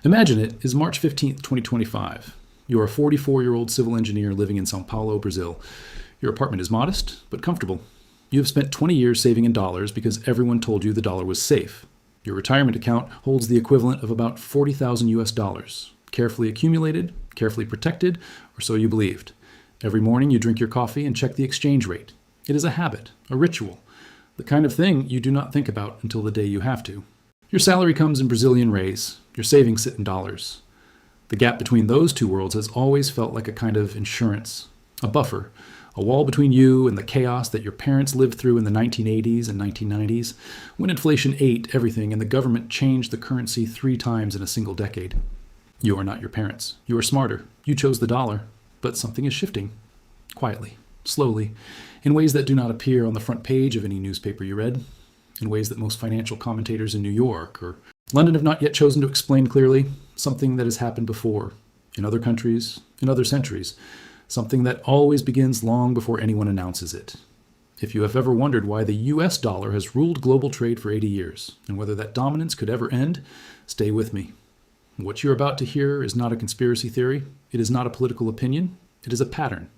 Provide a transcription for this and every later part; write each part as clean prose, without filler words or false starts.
Imagine it is March 15th, 2025. You are a 44-year-old civil engineer living in Sao Paulo, Brazil. Your apartment is modest, but comfortable. You have spent 20 years saving in dollars because everyone told you the dollar was safe. Your retirement account holds the equivalent of about 40,000 US dollars, carefully accumulated, carefully protected, or so you believed. Every morning you drink your coffee and check the exchange rate. It is a habit, a ritual, the kind of thing you do not think about until the day you have to. Your salary comes in Brazilian reais, your savings sit in dollars. The gap between those two worlds has always felt like a kind of insurance, a buffer, a wall between you and the chaos that your parents lived through in the 1980s and 1990s, when inflation ate everything and the government changed the currency 3 times in a single decade. You are not your parents. You are smarter. You chose the dollar. But something is shifting. Quietly, slowly, in ways that do not appear on the front page of any newspaper you read, in ways that most financial commentators in New York or London have not yet chosen to explain clearly, something that has happened before, in other countries, in other centuries, something that always begins long before anyone announces it. If you have ever wondered why the US dollar has ruled global trade for 80 years, and whether that dominance could ever end, stay with me. What you're about to hear is not a conspiracy theory, it is not a political opinion, it is a pattern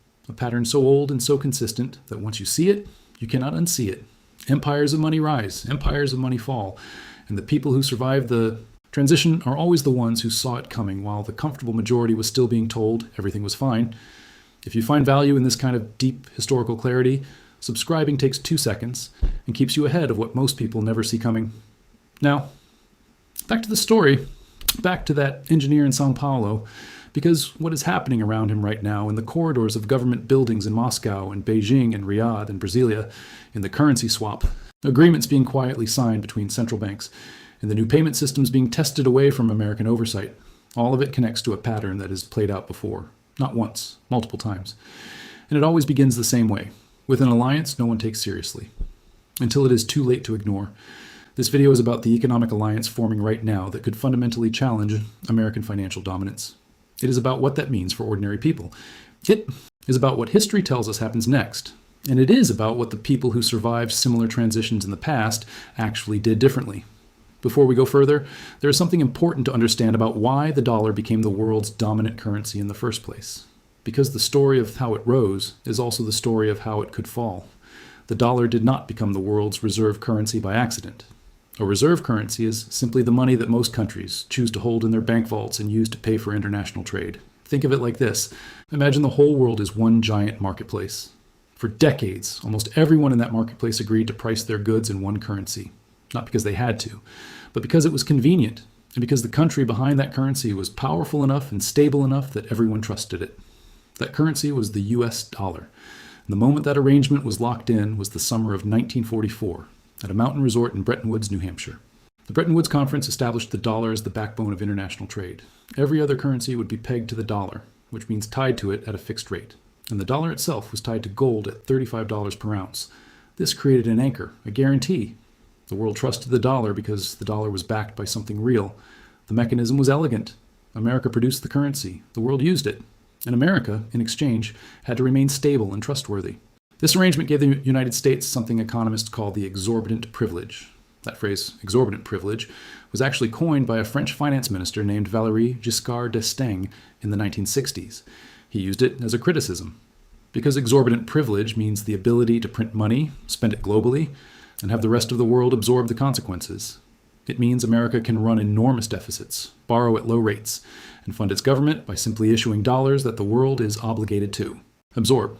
so old and so consistent that once you see it, you cannot unsee it. Empires of money rise, empires of money fall, and the people who survive the transition are always the ones who saw it coming while the comfortable majority was still being told everything was fine. If you find value in this kind of deep historical clarity, subscribing takes 2 seconds and keeps you ahead of what most people never see coming. Now, back to the story, back to that engineer in Sao Paulo, because what is happening around him right now in the corridors of government buildings in Moscow and Beijing and Riyadh and Brasilia, in the currency swap, agreements being quietly signed between central banks, and the new payment systems being tested away from American oversight, all of it connects to a pattern that has played out before, not once, multiple times. And it always begins the same way, with an alliance no one takes seriously, until it is too late to ignore. This video is about the economic alliance forming right now that could fundamentally challenge American financial dominance. It is about what that means for ordinary people. It is about what history tells us happens next. And it is about what the people who survived similar transitions in the past actually did differently. Before we go further, there is something important to understand about why the dollar became the world's dominant currency in the first place. Because the story of how it rose is also the story of how it could fall. The dollar did not become the world's reserve currency by accident. A reserve currency is simply the money that most countries choose to hold in their bank vaults and use to pay for international trade. Think of it like this. Imagine the whole world is one giant marketplace. For decades, almost everyone in that marketplace agreed to price their goods in one currency. Not because they had to, but because it was convenient, and because the country behind that currency was powerful enough and stable enough that everyone trusted it. That currency was the US dollar. And the moment that arrangement was locked in was the summer of 1944. At a mountain resort in Bretton Woods, New Hampshire. The Bretton Woods Conference established the dollar as the backbone of international trade. Every other currency would be pegged to the dollar, which means tied to it at a fixed rate. And the dollar itself was tied to gold at $35 per ounce. This created an anchor, a guarantee. The world trusted the dollar because the dollar was backed by something real. The mechanism was elegant. America produced the currency. The world used it. And America, in exchange, had to remain stable and trustworthy. This arrangement gave the United States something economists call the exorbitant privilege. That phrase, exorbitant privilege, was actually coined by a French finance minister named Valéry Giscard d'Estaing in the 1960s. He used it as a criticism. Because exorbitant privilege means the ability to print money, spend it globally, and have the rest of the world absorb the consequences. It means America can run enormous deficits, borrow at low rates, and fund its government by simply issuing dollars that the world is obligated to absorb.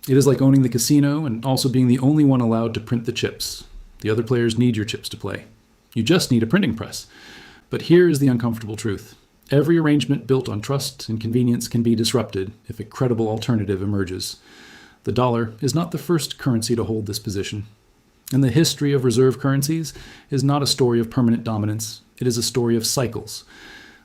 It is like owning the casino and also being the only one allowed to print the chips. The other players need your chips to play. You just need a printing press. But here is the uncomfortable truth. Every arrangement built on trust and convenience can be disrupted if a credible alternative emerges. The dollar is not the first currency to hold this position. And the history of reserve currencies is not a story of permanent dominance. It is a story of cycles.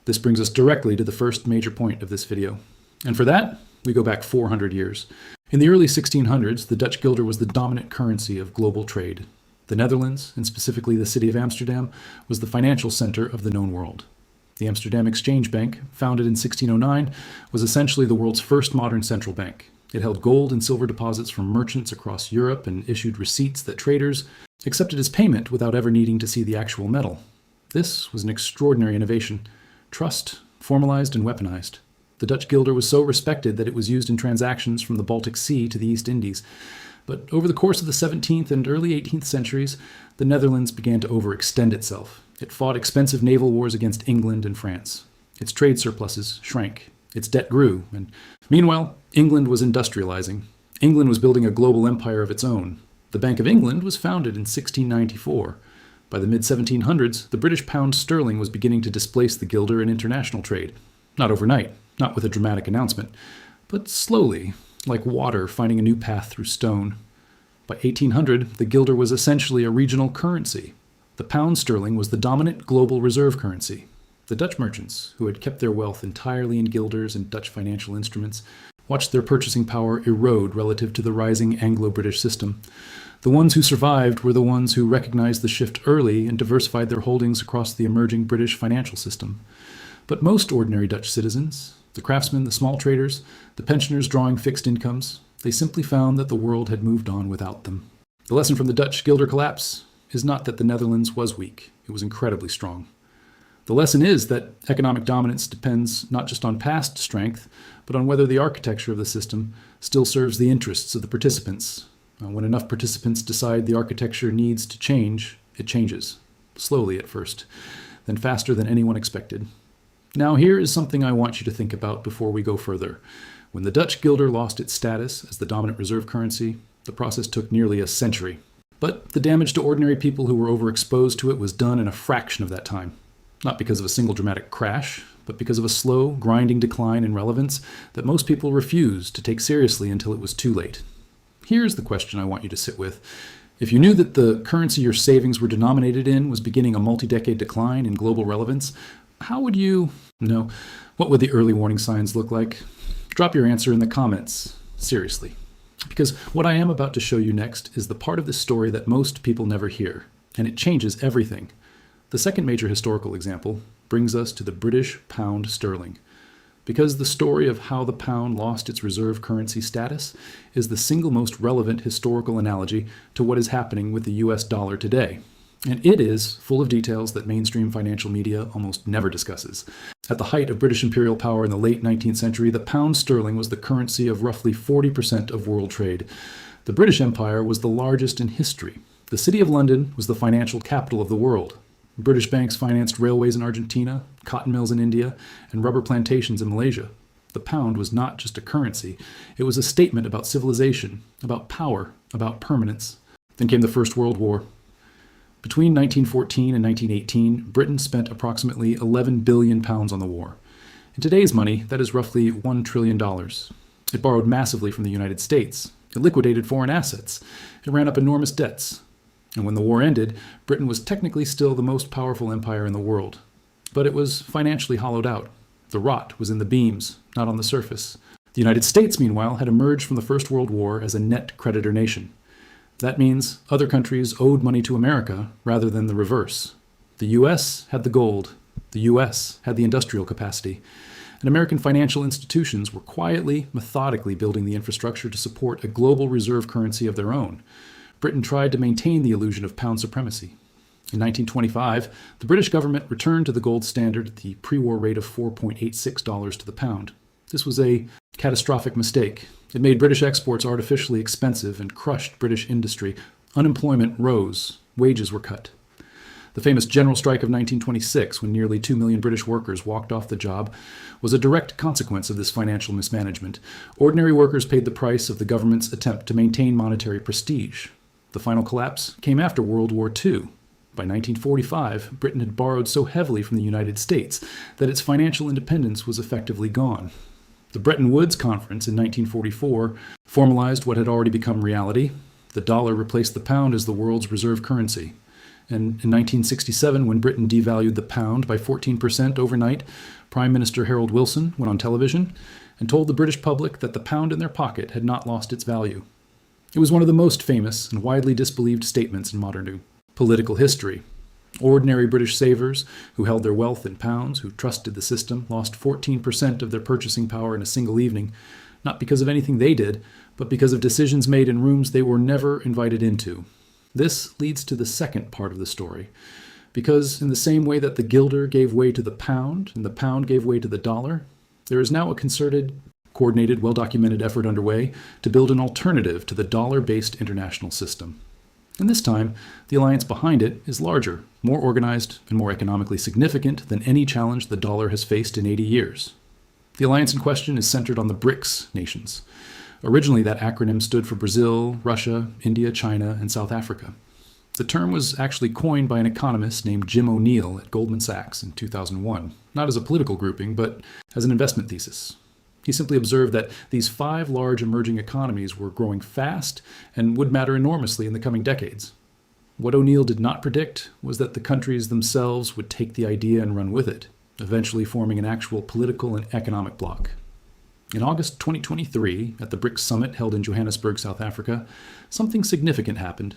This brings us directly to the first major point of this video. And for that, we go back 400 years. In the early 1600s, the Dutch guilder was the dominant currency of global trade. The Netherlands, and specifically the city of Amsterdam, was the financial center of the known world. The Amsterdam Exchange Bank, founded in 1609, was essentially the world's first modern central bank. It held gold and silver deposits from merchants across Europe and issued receipts that traders accepted as payment without ever needing to see the actual metal. This was an extraordinary innovation. trust, formalized and weaponized. The Dutch guilder was so respected that it was used in transactions from the Baltic Sea to the East Indies. But over the course of the 17th and early 18th centuries, the Netherlands began to overextend itself. It fought expensive naval wars against England and France. Its trade surpluses shrank. Its debt grew. And meanwhile, England was industrializing. England was building a global empire of its own. The Bank of England was founded in 1694. By the mid-1700s, the British pound sterling was beginning to displace the guilder in international trade. Not overnight, not with a dramatic announcement, but slowly, like water finding a new path through stone. By 1800, the guilder was essentially a regional currency. The pound sterling was the dominant global reserve currency. The Dutch merchants, who had kept their wealth entirely in guilders and Dutch financial instruments, watched their purchasing power erode relative to the rising Anglo-British system. The ones who survived were the ones who recognized the shift early and diversified their holdings across the emerging British financial system. But most ordinary Dutch citizens, the craftsmen, the small traders, the pensioners drawing fixed incomes, they simply found that the world had moved on without them. The lesson from the Dutch guilder collapse is not that the Netherlands was weak. It was incredibly strong. The lesson is that economic dominance depends not just on past strength, but on whether the architecture of the system still serves the interests of the participants. When enough participants decide the architecture needs to change, it changes. Slowly at first, then faster than anyone expected. Now here is something I want you to think about before we go further. When the Dutch guilder lost its status as the dominant reserve currency, the process took nearly a century. But the damage to ordinary people who were overexposed to it was done in a fraction of that time. Not because of a single dramatic crash, but because of a slow, grinding decline in relevance that most people refused to take seriously until it was too late. Here's the question I want you to sit with. If you knew that the currency your savings were denominated in was beginning a multi-decade decline in global relevance, how would you know? What would the early warning signs look like? Drop your answer in the comments. Seriously. Because what I am about to show you next is the part of this story that most people never hear, and it changes everything. The second major historical example brings us to the British pound sterling, because the story of how the pound lost its reserve currency status is the single most relevant historical analogy to what is happening with the US dollar today. And it is full of details that mainstream financial media almost never discusses. At the height of British imperial power in the late 19th century, the pound sterling was the currency of roughly 40% of world trade. The British Empire was the largest in history. The City of London was the financial capital of the world. British banks financed railways in Argentina, cotton mills in India, and rubber plantations in Malaysia. The pound was not just a currency. It was a statement about civilization, about power, about permanence. Then came the First World War. Between 1914 and 1918, Britain spent approximately 11 billion pounds on the war. In today's money, that is roughly $1 trillion. It borrowed massively from the United States. It liquidated foreign assets. It ran up enormous debts. And when the war ended, Britain was technically still the most powerful empire in the world. But it was financially hollowed out. The rot was in the beams, not on the surface. The United States, meanwhile, had emerged from the First World War as a net creditor nation. That means other countries owed money to America rather than the reverse. The U.S. had the gold. The U.S. had the industrial capacity. And American financial institutions were quietly, methodically building the infrastructure to support a global reserve currency of their own. Britain tried to maintain the illusion of pound supremacy. In 1925, the British government returned to the gold standard at the pre-war rate of $4.86 to the pound. This was a catastrophic mistake. It made British exports artificially expensive and crushed British industry. Unemployment rose. Wages were cut. The famous general strike of 1926, when nearly 2 million British workers walked off the job, was a direct consequence of this financial mismanagement. Ordinary workers paid the price of the government's attempt to maintain monetary prestige. The final collapse came after World War II. By 1945, Britain had borrowed so heavily from the United States that its financial independence was effectively gone. The Bretton Woods Conference in 1944 formalized what had already become reality. The dollar replaced the pound as the world's reserve currency. And in 1967, when Britain devalued the pound by 14% overnight, Prime Minister Harold Wilson went on television and told the British public that the pound in their pocket had not lost its value. It was one of the most famous and widely disbelieved statements in modern political history. Ordinary British savers who held their wealth in pounds, who trusted the system, lost 14% of their purchasing power in a single evening, not because of anything they did, but because of decisions made in rooms they were never invited into. This leads to the second part of the story. Because in the same way that the guilder gave way to the pound and the pound gave way to the dollar, there is now a concerted, coordinated, well-documented effort underway to build an alternative to the dollar-based international system. And this time, the alliance behind it is larger, more organized, and more economically significant than any challenge the dollar has faced in 80 years. The alliance in question is centered on the BRICS nations. Originally, that acronym stood for Brazil, Russia, India, China, and South Africa. The term was actually coined by an economist named Jim O'Neill at Goldman Sachs in 2001, not as a political grouping, but as an investment thesis. He simply observed that these 5 large emerging economies were growing fast and would matter enormously in the coming decades. What O'Neill did not predict was that the countries themselves would take the idea and run with it, eventually forming an actual political and economic bloc. In August 2023, at the BRICS summit held in Johannesburg, South Africa, something significant happened.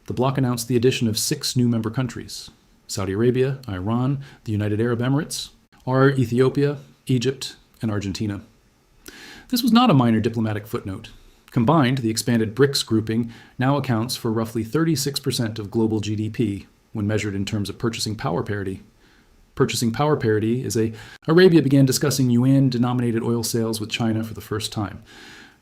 The bloc announced the addition of 6 new member countries: Saudi Arabia, Iran, the United Arab Emirates, Ethiopia, Egypt, and Argentina. This was not a minor diplomatic footnote. Combined, the expanded BRICS grouping now accounts for roughly 36% of global GDP when measured in terms of purchasing power parity. Purchasing power parity is Arabia began discussing yuan-denominated oil sales with China for the first time.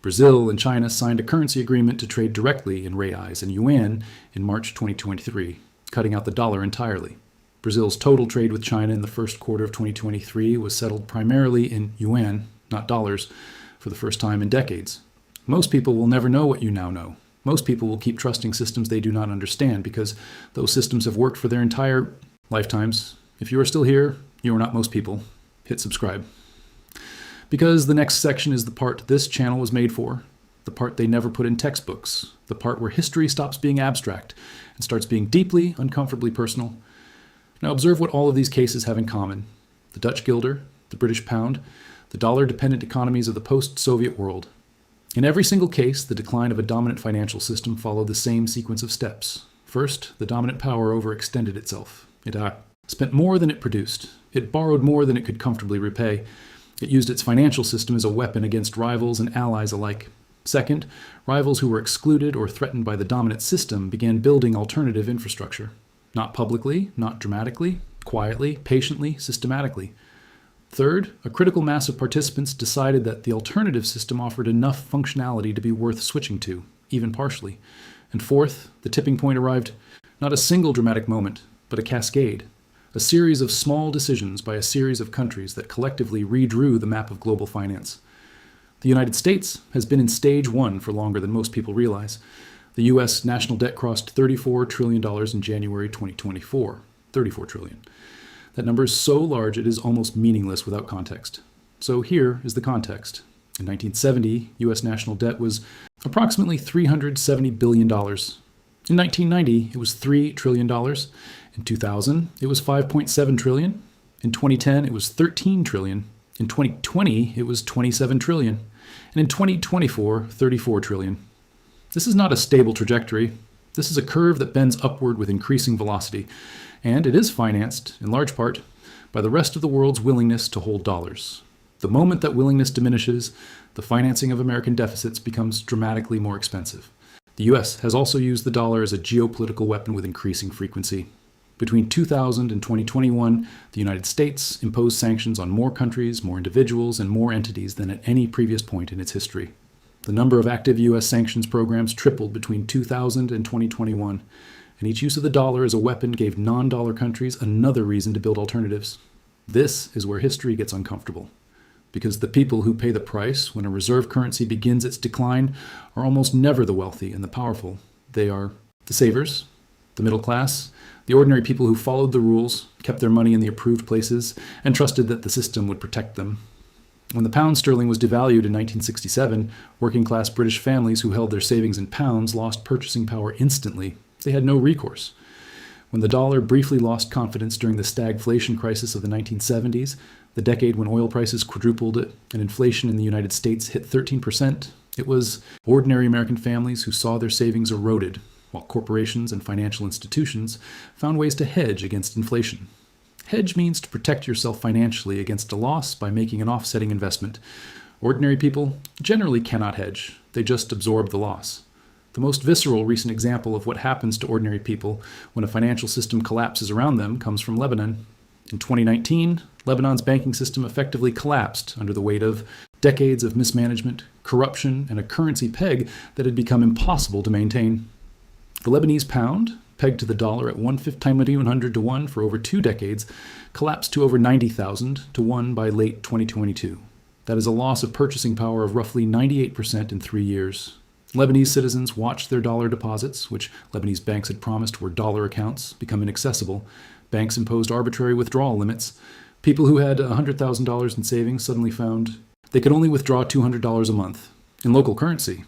Brazil and China signed a currency agreement to trade directly in reais and yuan in March 2023, cutting out the dollar entirely. Brazil's total trade with China in the first quarter of 2023 was settled primarily in yuan, not dollars, for the first time in decades. Most people will never know what you now know. Most people will keep trusting systems they do not understand because those systems have worked for their entire lifetimes. If you are still here, you are not most people. Hit subscribe. Because the next section is the part this channel was made for, the part they never put in textbooks, the part where history stops being abstract and starts being deeply, uncomfortably personal. Now observe what all of these cases have in common: the Dutch guilder, the British pound, the dollar-dependent economies of the post-Soviet world. In every single case, the decline of a dominant financial system followed the same sequence of steps. First, the dominant power overextended itself. It spent more than it produced. It borrowed more than it could comfortably repay. It used its financial system as a weapon against rivals and allies alike. Second, rivals who were excluded or threatened by the dominant system began building alternative infrastructure. Not publicly, not dramatically, quietly, patiently, systematically. Third, a critical mass of participants decided that the alternative system offered enough functionality to be worth switching to, even partially. And fourth, the tipping point arrived: not a single dramatic moment, but a cascade. A series of small decisions by a series of countries that collectively redrew the map of global finance. The United States has been in stage 1 for longer than most people realize. The U.S. national debt crossed $34 trillion in January 2024. $34 trillion. That number is so large it is almost meaningless without context. So here is the context. In 1970, U.S. national debt was approximately $370 billion. In 1990, it was $3 trillion. In 2000, it was $5.7 trillion. In 2010, it was $13 trillion. In 2020, it was $27 trillion. And in 2024, $34 trillion. This is not a stable trajectory. This is a curve that bends upward with increasing velocity. And it is financed, in large part, by the rest of the world's willingness to hold dollars. The moment that willingness diminishes, the financing of American deficits becomes dramatically more expensive. The U.S. has also used the dollar as a geopolitical weapon with increasing frequency. Between 2000 and 2021, the United States imposed sanctions on more countries, more individuals, and more entities than at any previous point in its history. The number of active U.S. sanctions programs tripled between 2000 and 2021, and each use of the dollar as a weapon gave non-dollar countries another reason to build alternatives. This is where history gets uncomfortable, because the people who pay the price when a reserve currency begins its decline are almost never the wealthy and the powerful. They are the savers, the middle class, the ordinary people who followed the rules, kept their money in the approved places, and trusted that the system would protect them. When the pound sterling was devalued in 1967, working-class British families who held their savings in pounds lost purchasing power instantly. They had no recourse. When the dollar briefly lost confidence during the stagflation crisis of the 1970s, the decade when oil prices quadrupled and inflation in the United States hit 13%, it was ordinary American families who saw their savings eroded, while corporations and financial institutions found ways to hedge against inflation. Hedge means to protect yourself financially against a loss by making an offsetting investment. Ordinary people generally cannot hedge. They just absorb the loss. The most visceral recent example of what happens to ordinary people when a financial system collapses around them comes from Lebanon. In 2019, Lebanon's banking system effectively collapsed under the weight of decades of mismanagement, corruption, and a currency peg that had become impossible to maintain. The Lebanese pound, pegged to the dollar at 100 to 1 for over 2 decades, collapsed to over 90,000 to 1 by late 2022. That is a loss of purchasing power of roughly 98% in 3 years. Lebanese citizens watched their dollar deposits, which Lebanese banks had promised were dollar accounts, become inaccessible. Banks imposed arbitrary withdrawal limits. People who had $100,000 in savings suddenly found they could only withdraw $200 a month in local currency,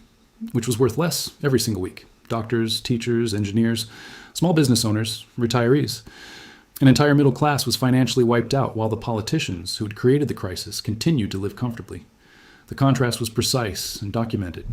which was worth less every single week. Doctors, teachers, engineers, small business owners, retirees. An entire middle class was financially wiped out while the politicians who had created the crisis continued to live comfortably. The contrast was precise and documented.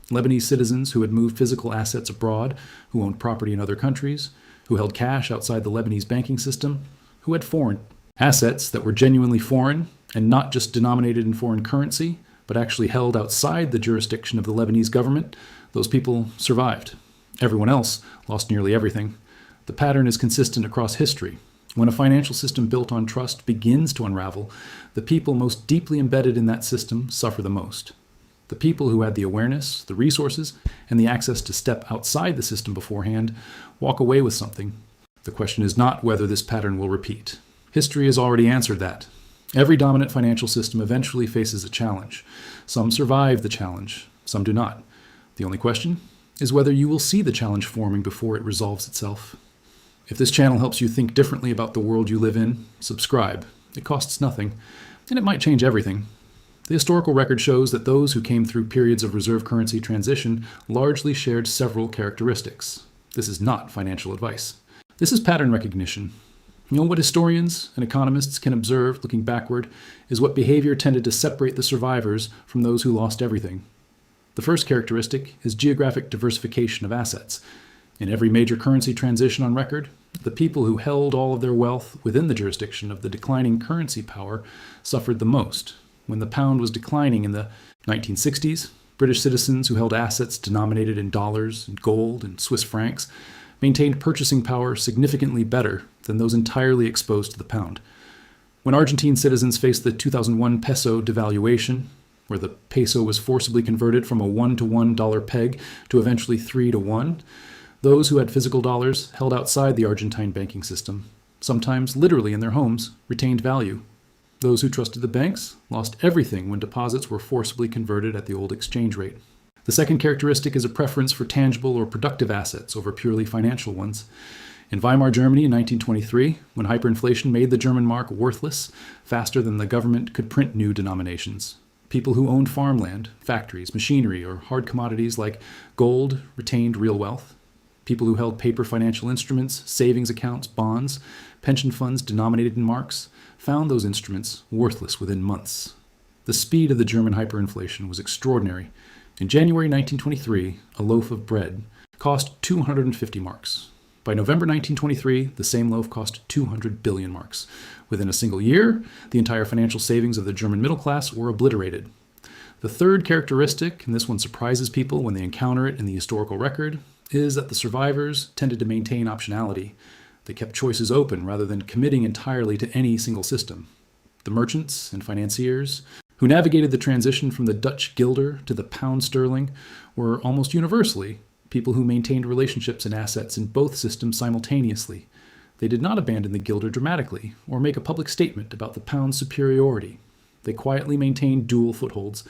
Lebanese citizens who had moved physical assets abroad, who owned property in other countries, who held cash outside the Lebanese banking system, who had foreign assets that were genuinely foreign and not just denominated in foreign currency, but actually held outside the jurisdiction of the Lebanese government, those people survived. Everyone else lost nearly everything. The pattern is consistent across history. When a financial system built on trust begins to unravel, the people most deeply embedded in that system suffer the most. The people who had the awareness, the resources, and the access to step outside the system beforehand walk away with something. The question is not whether this pattern will repeat. History has already answered that. Every dominant financial system eventually faces a challenge. Some survive the challenge, some do not. The only question is whether you will see the challenge forming before it resolves itself. If this channel helps you think differently about the world you live in, subscribe. It costs nothing, and it might change everything. The historical record shows that those who came through periods of reserve currency transition largely shared several characteristics. This is not financial advice. This is pattern recognition. You know what historians and economists can observe looking backward is what behavior tended to separate the survivors from those who lost everything. The first characteristic is geographic diversification of assets. In every major currency transition on record, the people who held all of their wealth within the jurisdiction of the declining currency power suffered the most. When the pound was declining in the 1960s, British citizens who held assets denominated in dollars and gold and Swiss francs maintained purchasing power significantly better than those entirely exposed to the pound. When Argentine citizens faced the 2001 peso devaluation, where the peso was forcibly converted from a 1-to-1 dollar peg to eventually 3-to-1, those who had physical dollars held outside the Argentine banking system, sometimes literally in their homes, retained value. Those who trusted the banks lost everything when deposits were forcibly converted at the old exchange rate. The second characteristic is a preference for tangible or productive assets over purely financial ones. In Weimar Germany in 1923, when hyperinflation made the German mark worthless faster than the government could print new denominations, people who owned farmland, factories, machinery, or hard commodities like gold retained real wealth. People who held paper financial instruments, savings accounts, bonds, pension funds denominated in marks, found those instruments worthless within months. The speed of the German hyperinflation was extraordinary. In January 1923, a loaf of bread cost 250 marks. By November 1923, the same loaf cost 200 billion marks. Within a single year, the entire financial savings of the German middle class were obliterated. The third characteristic, and this one surprises people when they encounter it in the historical record, is that the survivors tended to maintain optionality. They kept choices open rather than committing entirely to any single system. The merchants and financiers who navigated the transition from the Dutch guilder to the pound sterling were almost universally people who maintained relationships and assets in both systems simultaneously. They did not abandon the guilder dramatically or make a public statement about the pound's superiority. They quietly maintained dual footholds.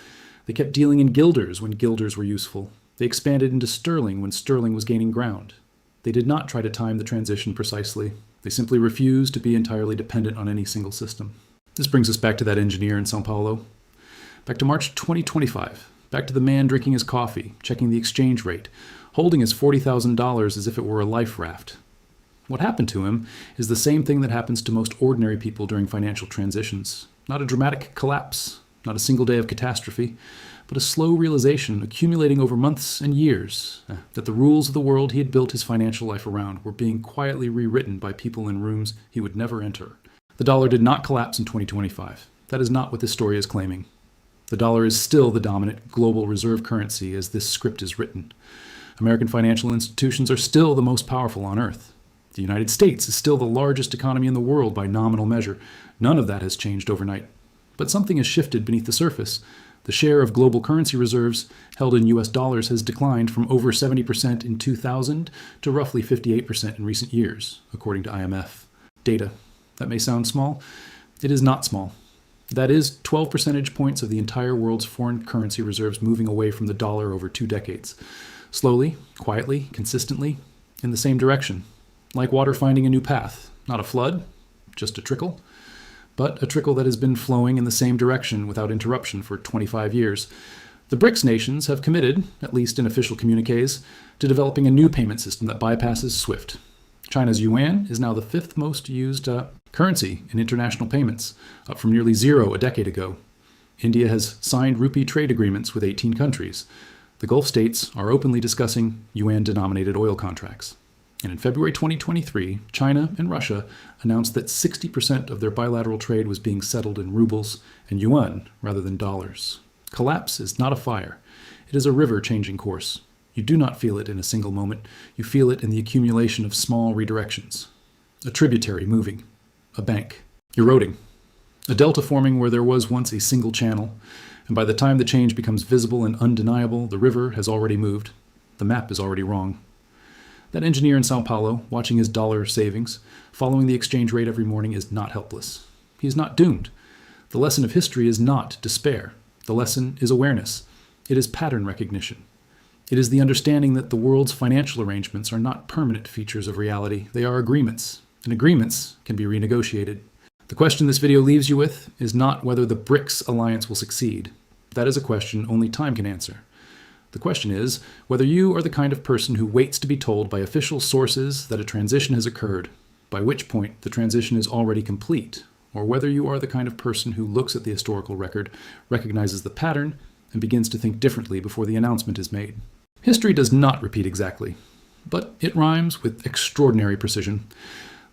They kept dealing in guilders when guilders were useful. They expanded into sterling when sterling was gaining ground. They did not try to time the transition precisely. They simply refused to be entirely dependent on any single system. This brings us back to that engineer in Sao Paulo. Back to March 2025. Back to the man drinking his coffee, checking the exchange rate, holding his $40,000 as if it were a life raft. What happened to him is the same thing that happens to most ordinary people during financial transitions. Not a dramatic collapse, not a single day of catastrophe, but a slow realization accumulating over months and years that the rules of the world he had built his financial life around were being quietly rewritten by people in rooms he would never enter. The dollar did not collapse in 2025. That is not what this story is claiming. The dollar is still the dominant global reserve currency as this script is written. American financial institutions are still the most powerful on earth. The United States is still the largest economy in the world by nominal measure. None of that has changed overnight. But something has shifted beneath the surface. The share of global currency reserves held in US dollars has declined from over 70% in 2000 to roughly 58% in recent years, according to IMF data. That may sound small. It is not small. That is 12 percentage points of the entire world's foreign currency reserves moving away from the dollar over 2 decades. Slowly, quietly, consistently, in the same direction. Like water finding a new path. Not a flood, just a trickle. But a trickle that has been flowing in the same direction without interruption for 25 years. The BRICS nations have committed, at least in official communiques, to developing a new payment system that bypasses SWIFT. China's yuan is now the 5th most used currency in international payments, up from nearly 0 a decade ago. India has signed rupee trade agreements with 18 countries. The Gulf states are openly discussing yuan-denominated oil contracts. And in February 2023, China and Russia announced that 60% of their bilateral trade was being settled in rubles and yuan rather than dollars. Collapse is not a fire. It is a river changing course. You do not feel it in a single moment. You feel it in the accumulation of small redirections. A tributary moving. A bank. Eroding. A delta forming where there was once a single channel. And by the time the change becomes visible and undeniable, the river has already moved. The map is already wrong. That engineer in Sao Paulo, watching his dollar savings, following the exchange rate every morning, is not helpless. He is not doomed. The lesson of history is not despair. The lesson is awareness. It is pattern recognition. It is the understanding that the world's financial arrangements are not permanent features of reality. They are agreements, and agreements can be renegotiated. The question this video leaves you with is not whether the BRICS alliance will succeed. That is a question only time can answer. The question is whether you are the kind of person who waits to be told by official sources that a transition has occurred, by which point the transition is already complete, or whether you are the kind of person who looks at the historical record, recognizes the pattern, and begins to think differently before the announcement is made. History does not repeat exactly, but it rhymes with extraordinary precision.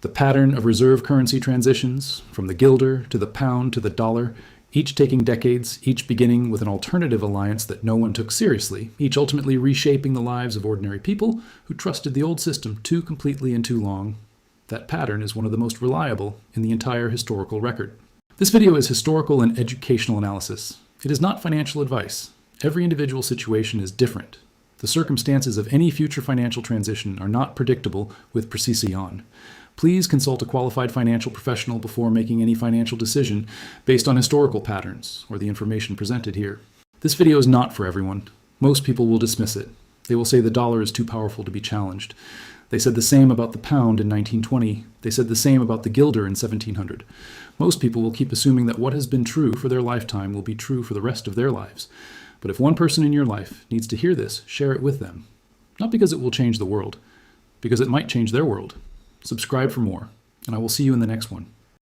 The pattern of reserve currency transitions, from the guilder to the pound to the dollar, each taking decades, each beginning with an alternative alliance that no one took seriously, each ultimately reshaping the lives of ordinary people who trusted the old system too completely and too long. That pattern is one of the most reliable in the entire historical record. This video is historical and educational analysis. It is not financial advice. Every individual situation is different. The circumstances of any future financial transition are not predictable with precision. Please consult a qualified financial professional before making any financial decision based on historical patterns or the information presented here. This video is not for everyone. Most people will dismiss it. They will say the dollar is too powerful to be challenged. They said the same about the pound in 1920. They said the same about the guilder in 1700. Most people will keep assuming that what has been true for their lifetime will be true for the rest of their lives. But if one person in your life needs to hear this, share it with them. Not because it will change the world, because it might change their world. Subscribe for more, and I will see you in the next one.